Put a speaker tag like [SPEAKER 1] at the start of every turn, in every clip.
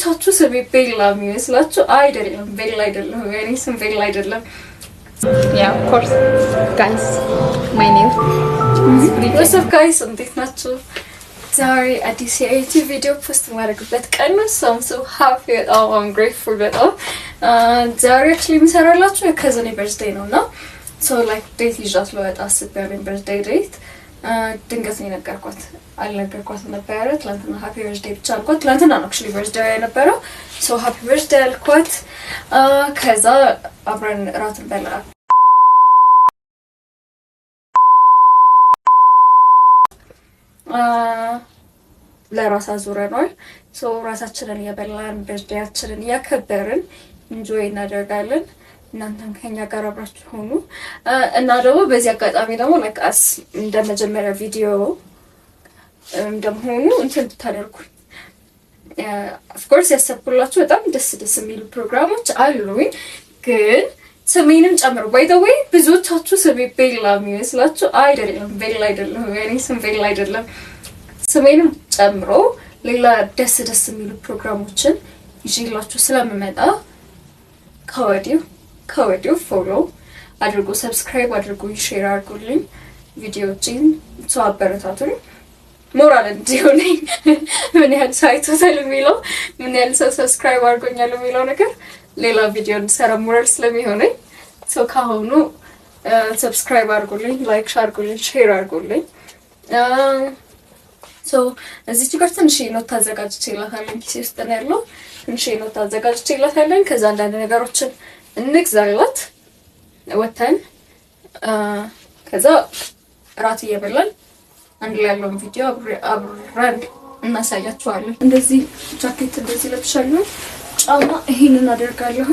[SPEAKER 1] ብዙዎቻችሁ ስሜ ቤላ የሚመስላችሁ አይደለም። ቤላ አይደለም። የኔ ስም ቤላ አይደለም።
[SPEAKER 2] Yeah, of course. Guys, my name is Brita.
[SPEAKER 1] What's up guys? እንዴት ናችሁ? ዛሬ አዲስ የዩቲዩብ ቪዲዮ ፖስት ማድረግበት ቀን ነው። So I'm so happy and I'm grateful በጣም ዛሬ actually የምሰራላችሁ የከዘኔ በርዝዴይ ነው እና so like ዴት ይዣት ልወጣ አስቤያለሁ። በርዝዴይ ዴት ድንገት ነው የነገርኳት። አልነገርኳትም ነበረ። ትናንትና ሃፒ በርዝዴይ ብቻ አልኳት። ትናንትና ነው actually በርዝዴይ የነበረው። so happy birthday አልኳት። ከዛ አብረን እራት እንበላ ለራሳ ዙረናል። ሶ ራሳችንን የበላን በርዝዴያችንን ያከበርን ኢንጆይ እናደርጋለን። እናንተም ከኛ ጋር አብራችሁ ሆኑ እና ደግሞ በዚህ አጋጣሚ ደግሞ ለቃስ እንደመጀመሪያ ቪዲዮ እንደሆኑ እንትን ብታደርጉ of course ያሰብኩላችሁ በጣም ደስ የሚሉ ፕሮግራሞች አሉኝ ግን ስሜንም ጨምሮ by the way ብዙዎቻችሁ ስሜ ቤላ የሚመስላችሁ አይደለም። ቤላ አይደለም። የኔ ስም ቤላ አይደለም። ስሜንም ጨምሮ ሌላ ደስ የሚሉ ፕሮግራሞችን ይዤላችሁ ስለምመጣ ከወዲሁ ፎሎ አድርጉ፣ ሰብስክራይብ አድርጉ፣ ሼር አድርጉልኝ ቪዲዮዎችን አበረታቱኝ። ሞራል እንዲሆነኝ ምን ያህል ሳይቶታል የሚለው ምን ያህል ሰብስክራይብ አድርጎኛል የሚለው ነገር ሌላ ቪዲዮ እንሰራ ሞራል ስለሚሆነኝ ሰው ካሁኑ ሰብስክራይብ አድርጉልኝ፣ ላይክ አድርጉልኝ፣ ሼር አድርጉልኝ። ሶ እዚህ ጋር ትንሽ ኖት አዘጋጅቼላታለሁ። ኪሴ ውስጥ ነው ያለው። ትንሽ ኖት አዘጋጅቼላታለሁ። ከዛ አንዳንድ ነገሮችን እንግዛላት ወተን ከዛ ራት እየበላን አንድ ላይ ያለውን ቪዲዮ አብረን እናሳያችኋለን። እንደዚህ ጃኬት እንደዚህ ለብሻለሁ። ጫማ ይሄንን አደርጋለሁ።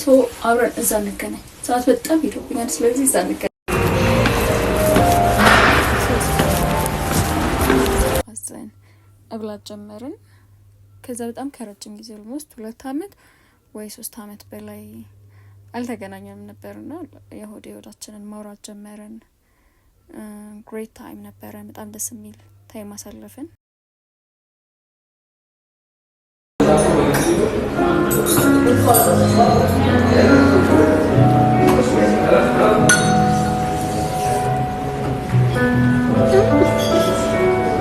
[SPEAKER 1] ሶ አብረን እዛ እንገናኝ። ሰዓት በጣም ሄዶብኛል። ስለዚህ እዛ እንገናኝ። አዘን እብላት ጀመርን። ከዛ በጣም ከረጅም ጊዜ ኦልሞስት 2 አመት ወይ 3 አመት በላይ አልተገናኘንም ነበርና የሆዴ ወዳችንን ማውራት ጀመርን። ግሬት ታይም ነበረ። በጣም ደስ የሚል ታይም አሳለፍን።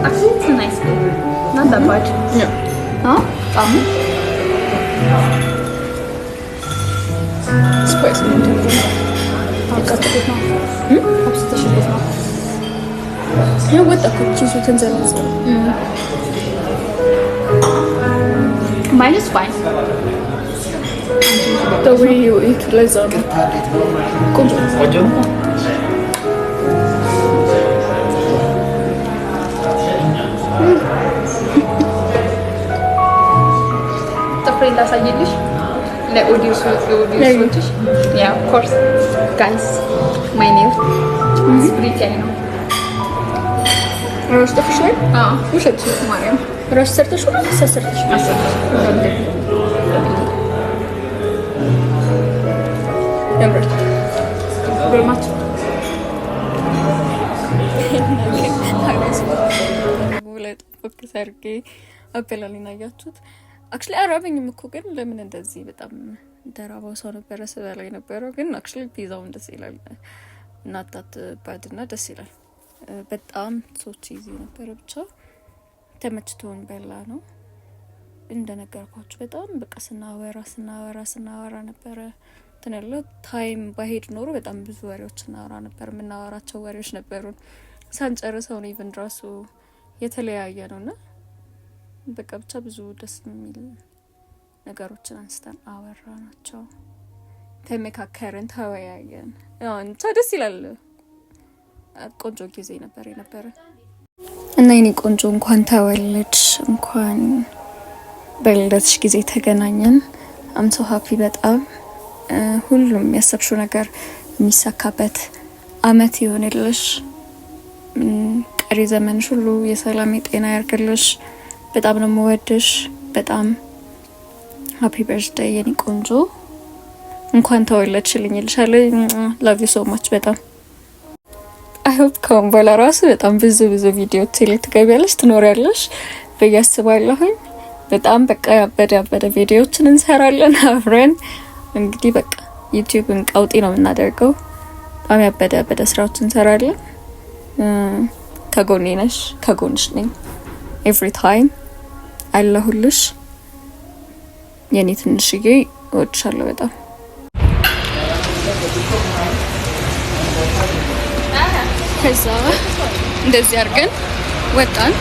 [SPEAKER 2] Actually, it's a nice food. Not that bad.
[SPEAKER 1] Yeah.
[SPEAKER 2] Huh?
[SPEAKER 1] Spicy. Yeah, what the fuck is written there?
[SPEAKER 2] Mine is fine.
[SPEAKER 1] The way you eat lasagna.
[SPEAKER 3] Kojo?
[SPEAKER 2] Afraid that's a Yiddish? Like audios. Yeah, of course. Guys, my name is Brita.
[SPEAKER 1] Roast the fish?
[SPEAKER 2] We should choose Mariam.
[SPEAKER 1] Roast the fish or sister fish?
[SPEAKER 2] Very much.
[SPEAKER 1] Bullet focus አርጌ አበላልኝ አያችሁት። አክቹሊ አራበኝም እኮ ግን ለምን እንደዚህ በጣም ተራባው ሰው ነበር ሰበላይ ነበር ግን አክቹሊ ፒዛው ደስ ይላል እናታት ባድና ደስ ይላል። በጣም ሶች ይዚ ነበር ብቻ ተመችቶን በላ ነው እንደነገርኳችሁ በጣም በቃ ስናወራ ነበር። ተነለ ታይም ባሄድ ኖሮ በጣም ብዙ ወሬዎች እናወራ ነበር። የምናወራቸው ወሬዎች ነበሩን ሳንጨርሰው ነው ኢቭን ራሱ የተለያየ ነውና በቃ ብቻ ብዙ ደስ የሚል ነገሮችን አንስተን አወራናቸው። ተመካከርን፣ ተወያየን። እንታ ደስ ይላል። ቆንጆ ጊዜ ነበር እና የኔ ቆንጆ እንኳን ተወለድሽ፣ እንኳን በልደትሽ ጊዜ ተገናኘን። አም ሶ ሃፒ በጣም ሁሉም ያሰብሽው ነገር የሚሳካበት አመት ይሆንልሽ። ቀሪ ዘመንሽ ሁሉ የሰላም የጤና ያርግልሽ። በጣም ነው የምወድሽ። በጣም ሃፒ በርዝዴይ የኔ ቆንጆ፣ እንኳን ተወለድሽልኝ እልሻለሁ። ላቭ ዩ ሶ ማች በጣም አይ ሆፕ ካሁን በኋላ ራሱ በጣም ብዙ ቪዲዮ ትገቢያለሽ ትኖሪያለሽ ብዬ አስባለሁኝ። በጣም በቃ ያበደ ቪዲዮዎችን እንሰራለን አብረን። እንግዲህ በቃ ዩቲዩብን ቀውጢ ነው የምናደርገው። በጣም ያበደ ስራዎችን እንሰራለን። ከጎኔ ነሽ፣ ከጎንሽ ነኝ ኤቭሪ ታይም አለሁልሽ። የኔ ትንሽዬ እወድሻለሁ በጣም። ከዛ እንደዚህ አድርገን ወጣን።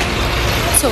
[SPEAKER 1] ሶ